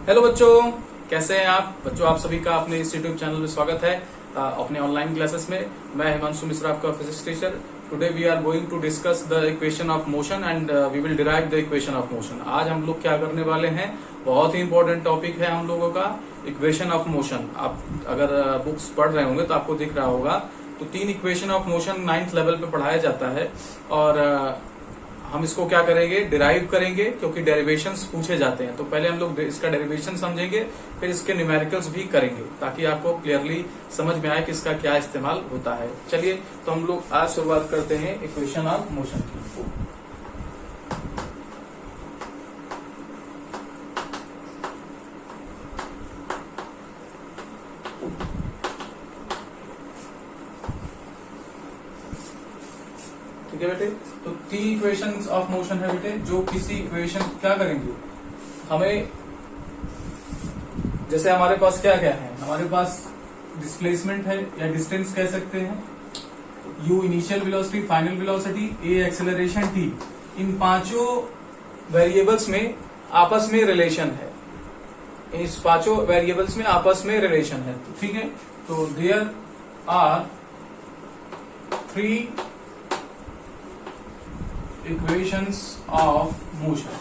Hello बच्चों, कैसे हैं आप बच्चों। आप सभी का अपने इस यूट्यूब चैनल में स्वागत है अपने ऑनलाइन क्लासेस में। मैं हिमांशु मिश्रा, आपका physics teacher. Today we are going to discuss the equation of motion and we will derive the equation of motion. आज हम लोग क्या करने वाले हैं, बहुत ही इंपॉर्टेंट टॉपिक है हम लोगों का, इक्वेशन ऑफ मोशन। आप अगर बुक्स पढ़ रहे होंगे तो आपको दिख रहा होगा, तो 3 equation of motion 9th level पे पढ़ाया जाता है। और हम इसको क्या करेंगे, डिराइव करेंगे, क्योंकि डेरिवेशंस पूछे जाते हैं। तो पहले हम लोग इसका डेरिवेशन समझेंगे, फिर इसके न्यूमेरिकल्स भी करेंगे, ताकि आपको क्लियरली समझ में आए कि इसका क्या इस्तेमाल होता है। चलिए, तो हम लोग आज शुरुआत करते हैं इक्वेशन ऑफ मोशन की। ठीक है बेटे, तो 3 इक्वेशंस ऑफ मोशन है बेटे। जो किसी इक्वेशन क्या करेंगे, हमें जैसे हमारे पास क्या क्या है, हमारे पास डिस्प्लेसमेंट है या डिस्टेंस कह सकते हैं, u initial velocity, final velocity, a acceleration, t। इन पांचों वेरिएबल्स में आपस में रिलेशन है। इस पांचों वेरिएबल्स में आपस में रिलेशन है, ठीक है। तो there are 3 equations of motion.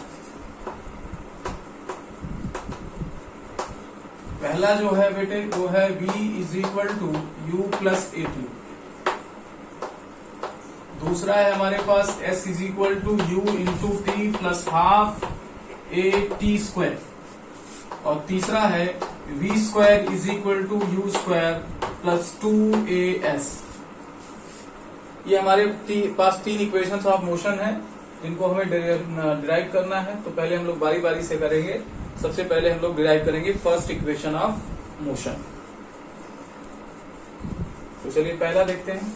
पहला जो है बेटे वो है v is equal to u plus a t. दूसरा है हमारे पास s is equal to u into t plus half a t square. और तीसरा है v square is equal to u square plus 2as। ये हमारे पास 3 इक्वेशंस ऑफ मोशन है, जिनको हमें डिराइव करना है। तो पहले हम लोग बारी बारी से करेंगे। सबसे पहले हम लोग डिराइव करेंगे फर्स्ट इक्वेशन ऑफ मोशन। तो चलिए पहला देखते हैं।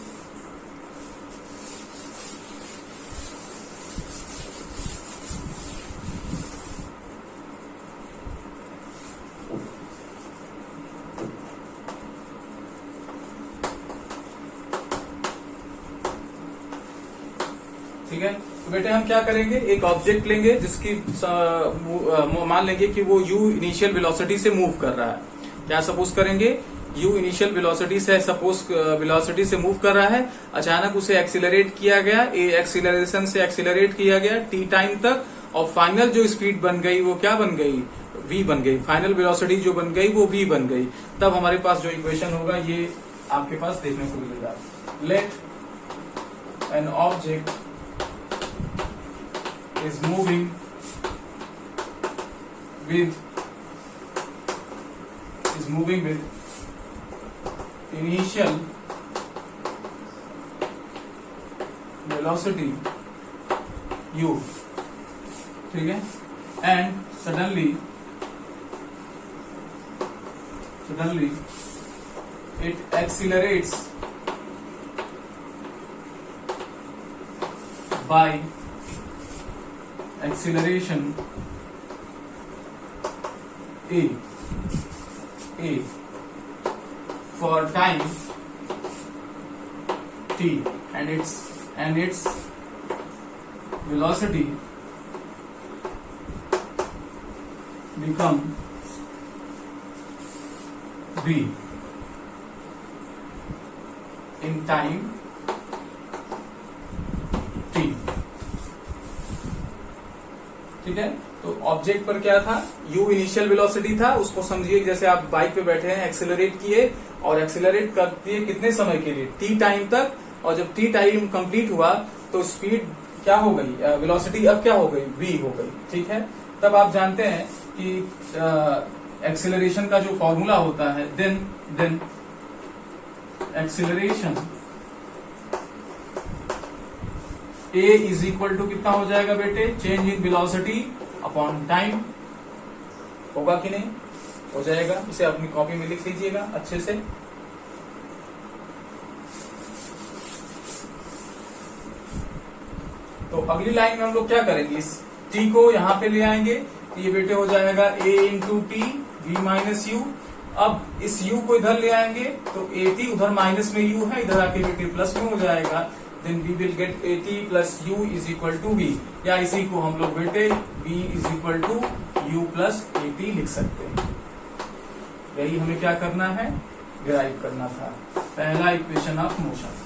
ठीक है, तो बेटे हम क्या करेंगे, एक ऑब्जेक्ट लेंगे जिसकी मान लेंगे कि वो u इनिशियल वेलोसिटी से मूव कर रहा है। क्या सपोज करेंगे, u इनिशियल वेलोसिटी से वेलोसिटी से मूव कर रहा है। अचानक उसे एक्सीलरेट किया गया, a एक्सीलरेशन से एक्सीलरेट किया गया t टाइम तक, और फाइनल जो स्पीड बन गई वो क्या बन गई, v बन गई। फाइनल वेलोसिटी जो बन गई वो v बन गई। तब हमारे पास जो इक्वेशन होगा ये आपके पास देखने को मिलेगा। Let an object is moving with initial velocity u, ठीक है, and suddenly it accelerates by acceleration a for time t, and its velocity becomes v in time t। ठीक है, तो ऑब्जेक्ट पर क्या था, u इनिशियल वेलोसिटी था। उसको समझिए जैसे आप बाइक पे बैठे हैं, एक्सेलरेट किए और एक्सेलरेट कर दिए कितने समय के लिए, t टाइम तक। और जब t टाइम कंप्लीट हुआ तो स्पीड क्या हो गई, वेलोसिटी अब क्या हो गई, v हो गई। ठीक है, तब आप जानते हैं कि एक्सेलरेशन का जो फॉर्मूला होता है, then acceleration a is equal to कितना हो जाएगा बेटे, change in velocity upon time. होगा कि नहीं, हो जाएगा। इसे अपनी कॉपी में लिख लीजिएगा अच्छे से। तो अगली लाइन में हम लोग क्या करेंगे, इस t को यहां पे ले आएंगे, तो ये बेटे हो जाएगा a into T v minus you. अब इस u को इधर ले आएंगे तो at उधर माइनस में u है, इधर आके बेटे प्लस में हो जाएगा। then we will get AT plus U is equal to V, या इसी को हम लोग बेटे V is equal to u plus a T लिख सकते हैं। यही हमें क्या करना है, डिराइव करना था, पहला इक्वेशन ऑफ मोशन।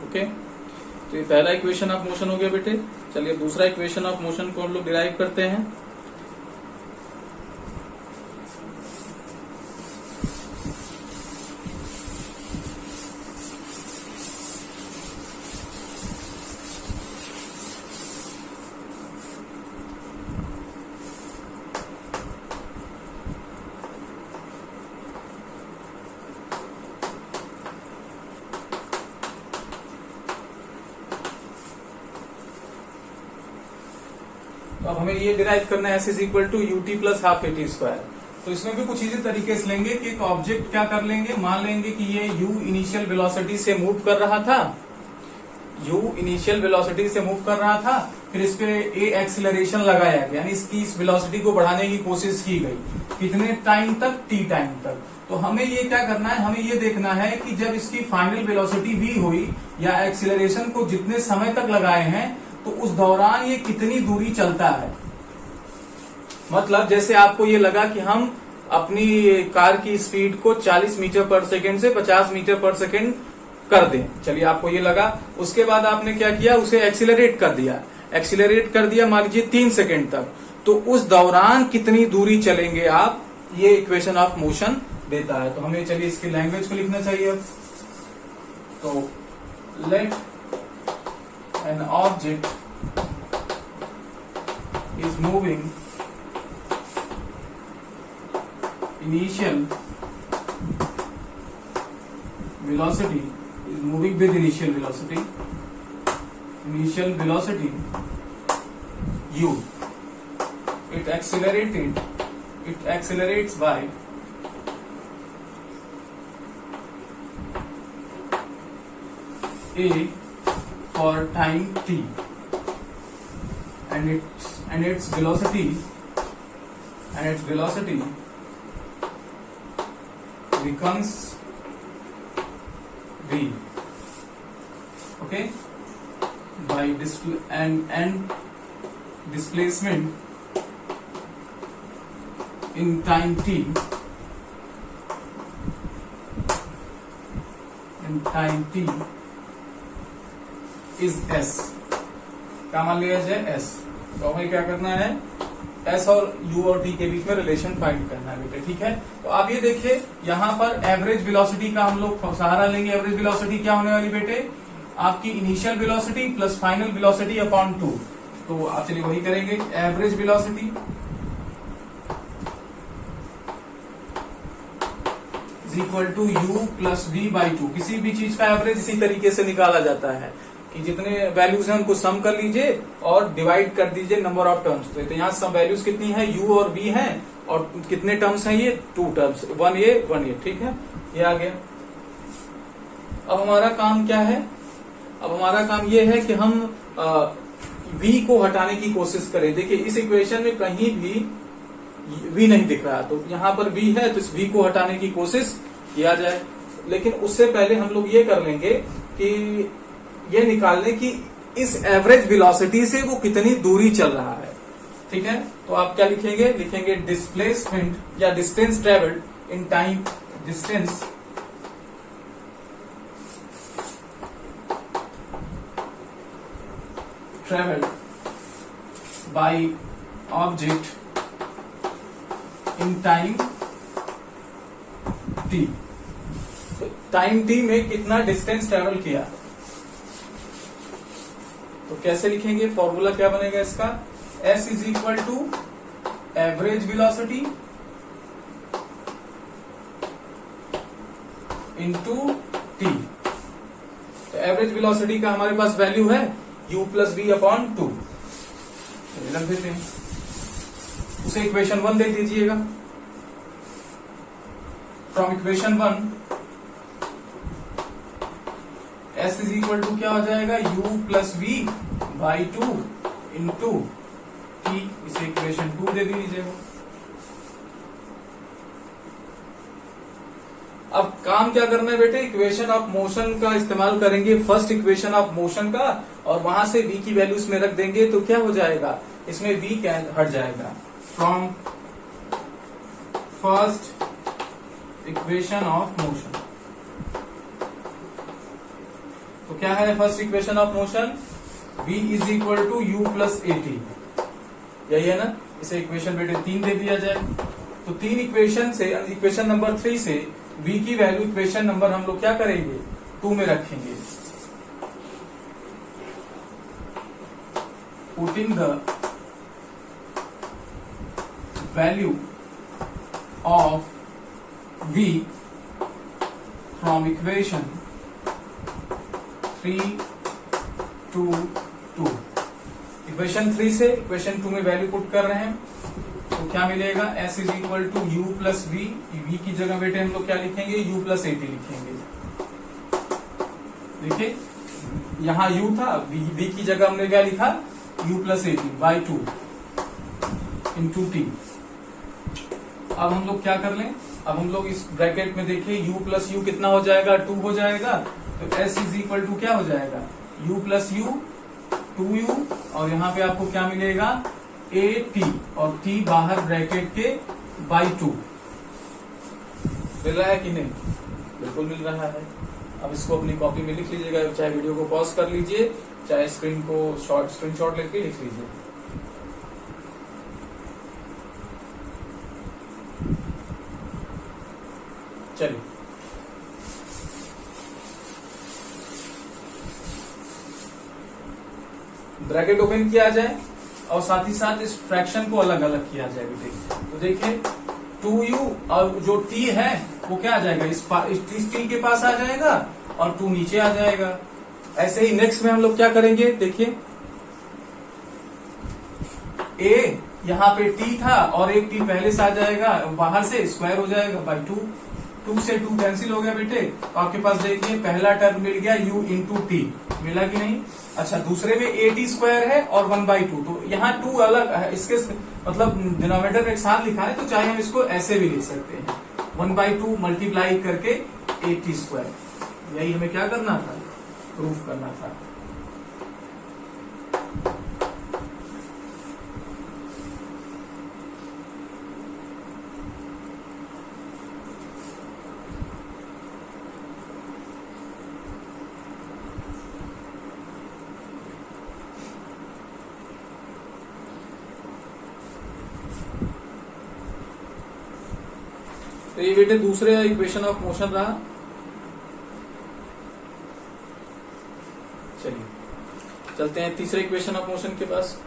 ओके, तो ये पहला इक्वेशन ऑफ मोशन हो गया बेटे। चलिए दूसरा इक्वेशन ऑफ मोशन को हम लोग डिराइव करते हैं। तो अब हमें ये डिराइव करना है s is equal to u t plus half a t square. तो इसमें भी कुछ इसी तरीके से लेंगे कि एक ऑब्जेक्ट क्या कर लेंगे, मान लेंगे कि ये u इनिशियल वेलोसिटी से मूव कर रहा था, u इनिशियल वेलोसिटी से मूव कर रहा था, फिर इस पे a एक्सीलरेशन लगाया गया, यानी इसकी इस वेलोसिटी को बढ़ाने की कोशिश की गई, कितने टाइम तक, t टाइम तक। तो हमें ये क्या करना है, हमें ये देखना है कि जब इसकी फाइनल वेलोसिटी v हुई या एक्सीलरेशन को जितने समय तक लगाए हैं, तो उस दौरान ये कितनी दूरी चलता है। मतलब जैसे आपको ये लगा कि हम अपनी कार की स्पीड को 40 मीटर पर सेकेंड से 50 मीटर पर सेकेंड कर दें, चलिए आपको ये लगा, उसके बाद आपने क्या किया, उसे एक्सीलरेट कर दिया, मान लीजिए 3 सेकेंड तक, तो उस दौरान कितनी दूरी चलेंगे आप, ये इक्वेशन ऑफ मोशन देता है। तो हमें चलिए इसकी लैंग्वेज को लिखना चाहिए अब। तो late an object is moving initial velocity u, it accelerates by a for time t, and its velocity becomes v, okay, by displacement in time t is s, क्या मान लिया जाए s। तो हमें क्या करना है, s और u और t के बीच में रिलेशन फाइंड करना है बेटे, ठीक है। तो आप ये देखिए यहाँ पर एवरेज वेलोसिटी का हम लोग सहारा लेंगे। एवरेज वेलोसिटी क्या होने वाली बेटे, आपकी initial velocity plus final velocity upon 2। तो आप चलिए वही करेंगे, average velocity is equal to u plus v by 2। किसी भी चीज का एवरेज इसी तरीके से निकाला जाता है कि जितने वैल्यूज हैं उनको सम कर लीजिए और डिवाइड कर दीजिए नंबर ऑफ टर्म्स। तो यहाँ सम वैल्यूज कितनी है, u और v हैं, और कितने टर्म्स हैं, ये 2 टर्म्स, 1 ये 1 ये, ठीक है, ये आ गया। अब हमारा काम क्या है, अब हमारा काम ये है कि हम v को हटाने की कोशिश करें। देखिए इस इक्वेशन में कहीं भी v नहीं दिख रहा, तो यहाँ पर v है, तो इस v को हटाने की कोशिश किया जाए। लेकिन उससे पहले हम लोग ये कर लेंगे कि ये निकाल लें कि इस एवरेज वेलोसिटी से वो कितनी दूरी चल रहा है, ठीक है। तो आप क्या लिखेंगे, लिखेंगे डिस्प्लेसमेंट या distance travelled in time, distance travelled by object in time t। तो टाइम t में कितना डिस्टेंस ट्रेवल किया, तो कैसे लिखेंगे, फॉर्मूला क्या बनेगा इसका, s is equal to average velocity into t। तो एवरेज वेलोसिटी का हमारे पास वैल्यू है u प्लस v अपॉन 2। रख देते हैं, उसे इक्वेशन 1 दे दीजिएगा। From equation 1 s is equal to क्या हो जाएगा, u plus v by 2 into t, इसे इक्वेशन 2 दे दीजिएगा। अब काम क्या करना है बेटे, इक्वेशन ऑफ मोशन का इस्तेमाल करेंगे, फर्स्ट इक्वेशन ऑफ मोशन का, और वहां से v की वैल्यू इसमें रख देंगे तो क्या हो जाएगा, इसमें v हट जाएगा। From first equation of motion, तो क्या है first equation of motion, v is equal to u plus a t, यही है ना। इसे इक्वेशन बेटे 3 दे दिया जाए, तो 3 इक्वेशन से, इक्वेशन नंबर 3 से v की वैल्यू इक्वेशन नंबर हम लोग क्या करेंगे 2 में रखेंगे। Putting the value of v from equation 3 to 2, equation 3 से इक्वेशन 2 में वैल्यू पुट कर रहे हैं, तो क्या मिलेगा, s is equal to u plus v, v की जगह बेटे हम लोग क्या लिखेंगे, u प्लस ए टी लिखेंगे। देखिए यहां u था, v की जगह हमने क्या लिखा, u plus a T by 2 into T. अब हम लोग क्या कर लें, अब हम लोग इस ब्रैकेट में देखिए u प्लस यू कितना हो जाएगा, 2 हो जाएगा, तो s इज इक्वल टू क्या हो जाएगा, u प्लस यू 2u, और यहाँ पे आपको क्या मिलेगा, a t, और t बाहर ब्रैकेट के बाई 2। मिल रहा है कि नहीं, बिल्कुल मिल रहा है। अब इसको अपनी कॉपी में लिख लीजिएगा, चाहे वीडियो को पॉज कर लीजिए, चाहे स्क्रीन को स्क्रीनशॉट लेके लिख लीजिए। चलिए ब्रैकेट ओपन किया जाए और साथ ही साथ इस फ्रैक्शन को अलग अलग किया जाए बेटे। तो देखिए 2u और जो t है वो क्या आ जाएगा, इस t के पास आ जाएगा और 2 नीचे आ जाएगा। ऐसे ही नेक्स्ट में हम लोग क्या करेंगे, देखिए a यहाँ पे t था और एक t पहले से आ जाएगा, बाहर से स्क्वायर हो जाएगा बाई 2, 2 से 2 कैंसिल हो गया बेटे, तो आपके पास देखिए पहला टर्म मिल गया u इंटू टी, मिला कि नहीं। अच्छा दूसरे में ए टी स्क्वायर है और 1/2, तो यहाँ 2 अलग है, इसके मतलब डिनोमिनेटर में एक साथ लिखा है, तो चाहे हम इसको ऐसे भी लिख सकते हैं, 1/2 मल्टीप्लाई करके ए टी स्क्वायर। यही हमें क्या करना था, प्रूफ करना था। तो ये बेटे दूसरे इक्वेशन ऑफ मोशन रहा। चलिए चलते हैं तीसरे इक्वेशन ऑफ मोशन के पास।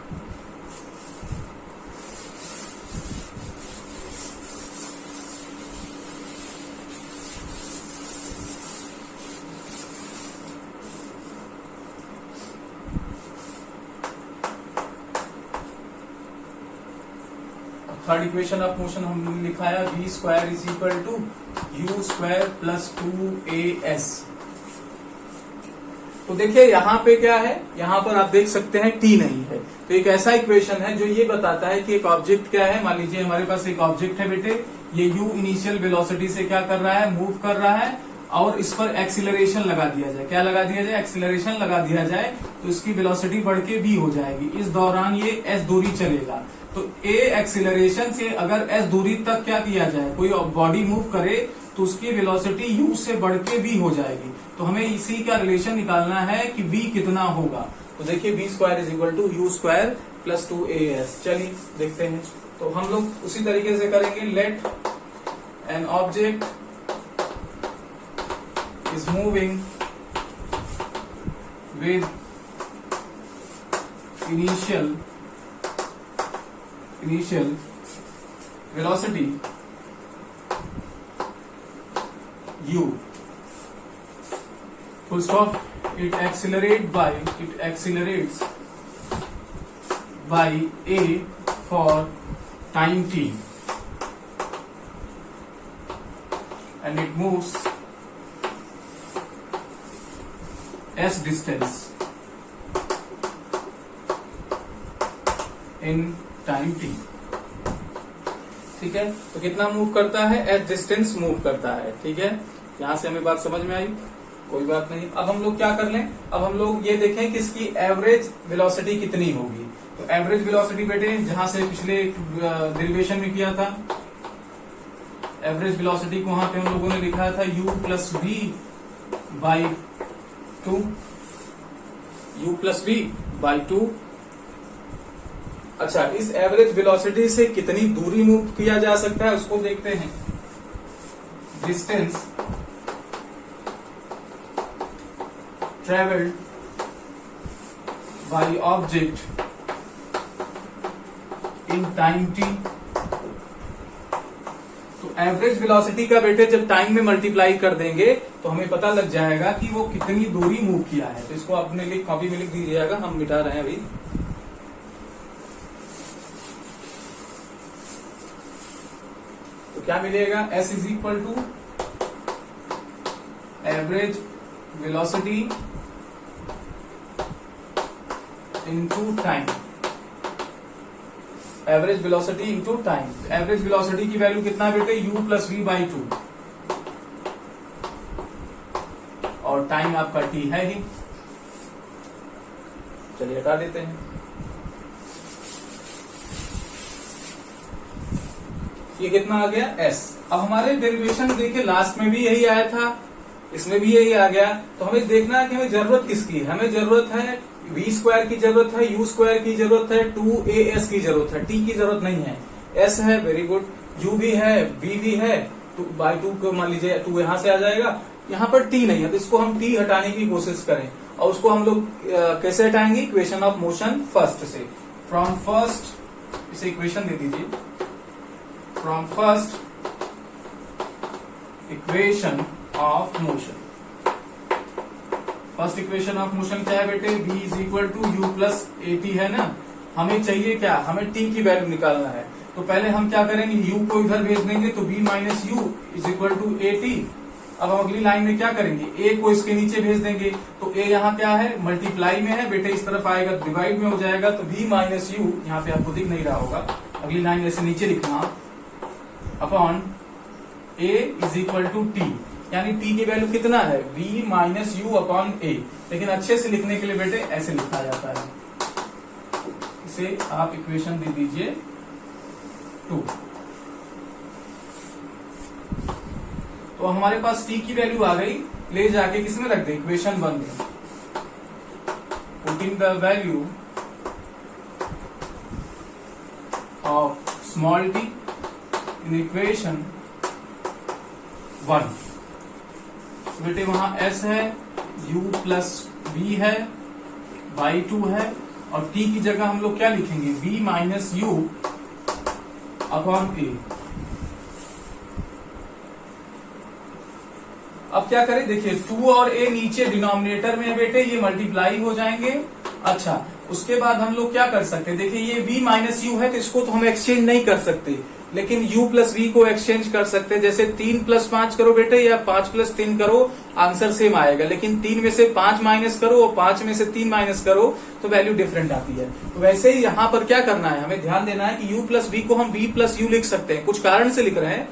थर्ड इक्वेशन ऑफ मोशन हमने लिखाया v square is equal to u square plus 2as। तो देखिए यहाँ पे क्या है, यहाँ पर आप देख सकते हैं t नहीं है, तो एक ऐसा इक्वेशन है जो ये बताता है कि एक ऑब्जेक्ट क्या है। मान लीजिए हमारे पास एक ऑब्जेक्ट है बेटे, ये u इनिशियल वेलोसिटी से क्या कर रहा है, मूव कर रहा है, और इस पर एक्सीलरेशन लगा दिया जाए। क्या लगा दिया जाए, एक्सीलरेशन लगा दिया जाए, तो इसकी वेलोसिटी बढ़ के v हो जाएगी। इस दौरान ये s दूरी चलेगा, तो a एक्सीलरेशन से अगर s दूरी तक क्या किया जाए, कोई बॉडी मूव करे, तो उसकी वेलोसिटी u से बढ़ के v हो जाएगी। तो हमें इसी का रिलेशन निकालना है कि v कितना होगा। तो देखिए v square is equal to u square plus 2as। चलिए देखते हैं, तो हम लोग उसी तरीके से करेंगे। Let an object is moving with initial velocity u, full stop, it accelerates by a for time t, and it moves S distance in time T. ठीक है, तो कितना मूव करता है, एस डिस्टेंस मूव करता है। ठीक है, यहां से हमें बात समझ में आई, कोई बात नहीं। अब हम लोग क्या कर लें, अब हम लोग ये देखें कि इसकी एवरेज वेलोसिटी कितनी होगी। तो एवरेज वेलोसिटी बेटे जहां से पिछले डेरिवेशन में किया था, एवरेज वेलोसिटी को वहां पे हम लोगों ने लिखा था u plus v by two, u plus v by two. अच्छा, इस एवरेज वेलोसिटी से कितनी दूरी मूव किया जा सकता है उसको देखते हैं। Distance travelled by object in time T. तो एवरेज वेलोसिटी का बेटे जब टाइम में मल्टीप्लाई कर देंगे तो हमें पता लग जाएगा कि वो कितनी दूरी मूव किया है। तो इसको अपने लिए कॉपी में लिख दीजिएगा, हम मिटा रहे हैं अभी। तो क्या मिलेगा, s is equal to average velocity into time, average velocity into time. Average velocity की वैल्यू कितना बेटे, u plus v by two, और टाइम आपका t है ही। चलिए हटा देते हैं। ये कितना आ गया, s। अब हमारे डेरिवेशन देखिए लास्ट में भी यही आया था, इसमें भी यही आ गया। तो हमें देखना है कि हमें जरूरत किसकी है। हमें जरूरत है v स्क्वायर की जरूरत है, u स्क्वायर की जरूरत है, 2as की जरूरत है, t की जरूरत नहीं है। s है, वेरी गुड, u भी है, v भी है, तो बाई टू को मान लीजिए 2 यहां से आ जाएगा। यहाँ पर t नहीं है तो इसको हम t हटाने की कोशिश करें, और उसको हम लोग कैसे हटाएंगे, इक्वेशन ऑफ मोशन फर्स्ट से। फ्रॉम फर्स्ट, इसे इक्वेशन दे दीजिए, from first equation of motion. First equation of motion क्या है बेटे, v is equal to u plus a t है ना। हमें चाहिए क्या, हमें t की वैल्यू निकालना है। तो पहले हम क्या करेंगे, u को इधर भेज देंगे तो v minus u is equal to a t. अब हम अगली लाइन में क्या करेंगे, a को इसके नीचे भेज देंगे। तो a यहाँ क्या है, मल्टीप्लाई में है बेटे, इस तरफ आएगा डिवाइड में हो जाएगा। तो v माइनस यू, यहाँ पे आपको दिख नहीं रहा होगा, अगली लाइन ऐसे नीचे लिखना, upon a is equal to t, यानी t की वैल्यू कितना है, v minus u upon a। लेकिन अच्छे से लिखने के लिए बेटे ऐसे लिखा जाता है, इसे आप इक्वेशन दे दीजिए 2। तो हमारे पास t की वैल्यू आ गई, ले जाके किसमें रख दे, इक्वेशन 1 में। Putting the value of small t in equation 1। बेटे वहां s है, u प्लस v है, बाई 2 है, और t की जगह हम लोग क्या लिखेंगे, v minus u upon a। अब क्या करें, देखिए 2 और a नीचे डिनोमिनेटर में है बेटे, ये मल्टीप्लाई हो जाएंगे। अच्छा, उसके बाद हम लोग क्या कर सकते हैं, देखिए ये v माइनस यू है तो इसको तो हम एक्सचेंज नहीं कर सकते, लेकिन u प्लस v को एक्सचेंज कर सकते हैं। जैसे 3 प्लस 5 करो बेटे, या 5 प्लस 3 करो, आंसर सेम आएगा। लेकिन 3 में से 5 माइनस करो और 5 में से 3 माइनस करो तो वैल्यू डिफरेंट आती है। तो वैसे ही यहाँ पर क्या करना है, हमें ध्यान देना है कि u प्लस v को हम v प्लस यू लिख सकते हैं, कुछ कारण से लिख रहे हैं,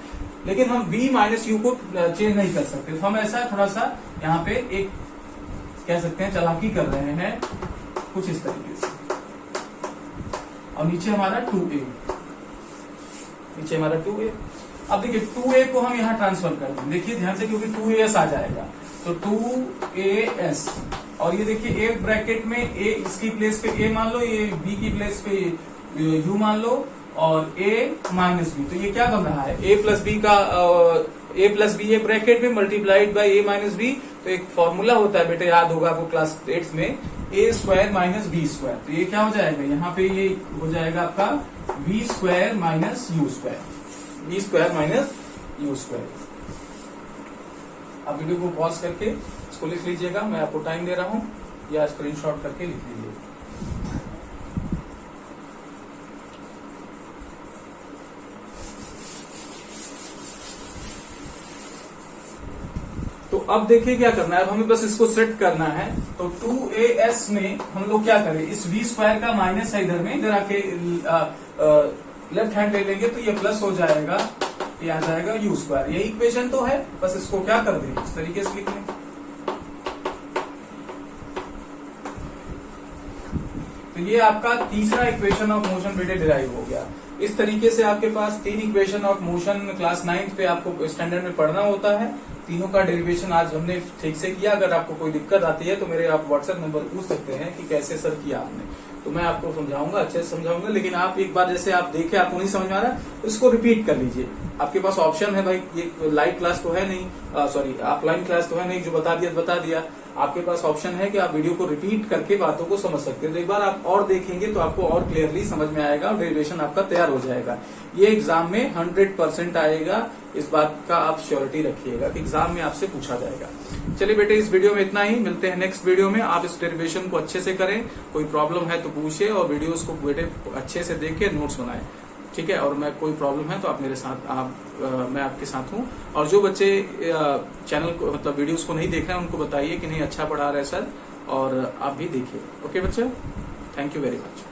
लेकिन हम v माइनस यू को चेंज नहीं कर सकते। तो हम ऐसा थोड़ा सा यहाँ पे एक कह सकते हैं चालाकी कर रहे हैं, कुछ इस तरीके से। और नीचे हमारा 2a, नीचे हमारा 2a। अब देखिए 2a को हम यहाँ ट्रांसफर कर दें, देखिए ध्यान से, क्योंकि 2as आ जाएगा तो 2as, और ये देखिए a ब्रैकेट में a, इसकी प्लेस पे a मान लो, ये b की प्लेस पे u मान लो, और a माइनस बी। तो ये क्या बन रहा है, a प्लस बी का a plus B A bracket में multiplied by a minus B. तो एक फॉर्मूला होता है बेटे, याद होगा आपको क्लास 8 में, a square minus b square. तो ये क्या हो जाएगा, यहाँ पे ये हो जाएगा आपका v square minus you square, v square minus you square. आप वीडियो को पॉज करके इसको लिख लीजिएगा, मैं आपको टाइम दे रहा हूँ, या स्क्रीनशॉट करके लिख लीजिए। तो अब देखिए क्या करना है, अब हमें बस इसको सेट करना है। तो 2as में हम लोग क्या करें, इस v स्क्वायर का माइनस है इधर में, इधर आके लेफ्ट हैंड ले लेंगे तो ये प्लस हो जाएगा, ये आ जाएगा u स्क्वायर। ये इक्वेशन तो है, बस इसको क्या कर दें, इस तरीके से लिख लें। तो ये आपका तीसरा इक्वेशन ऑफ मोशन बेटे डिराइव हो गया। इस तरीके से आपके पास 3 equation of motion class 9th पे आपको स्टैंडर्ड में पढ़ना होता है। तीनों का डेरिवेशन आज हमने ठीक से किया। अगर आपको कोई दिक्कत आती है तो मेरे आप व्हाट्सएप नंबर पूछ सकते हैं कि कैसे सर किया आपने, तो मैं आपको समझाऊंगा, अच्छे से समझाऊंगा। लेकिन आप एक बार जैसे आप देखे आपको नहीं समझ में आ रहा है, इसको रिपीट कर लीजिए। आपके पास ऑप्शन है भाई, ये लाइव क्लास तो है नहीं, सॉरी ऑफलाइन क्लास तो है नहीं, जो बता दिया। आपके पास ऑप्शन है कि आप वीडियो को रिपीट करके बातों को समझ सकते हैं। तो एक बार आप और देखेंगे तो आपको और क्लियरली समझ में आएगा और डेरिवेशन आपका तैयार हो जाएगा। ये एग्जाम में 100% आएगा, इस बात का आप श्योरिटी रखिएगा कि एग्जाम में आपसे पूछा जाएगा। चलिए बेटे, इस वीडियो में इतना ही, मिलते हैं नेक्स्ट वीडियो में। आप इस डेरिवेशन को अच्छे से करें, कोई प्रॉब्लम है तो पूछिए, और वीडियोस को बेटे अच्छे से देख के नोट्स बनाएं, ठीक है। और मैं कोई प्रॉब्लम है तो आप मेरे साथ, मैं आपके साथ हूँ। और जो बच्चे चैनल को मतलब वीडियोस को नहीं देख रहे हैं उनको बताइए कि नहीं अच्छा पढ़ा रहे सर, और आप भी देखिए। ओके बच्चे, थैंक यू वेरी मच।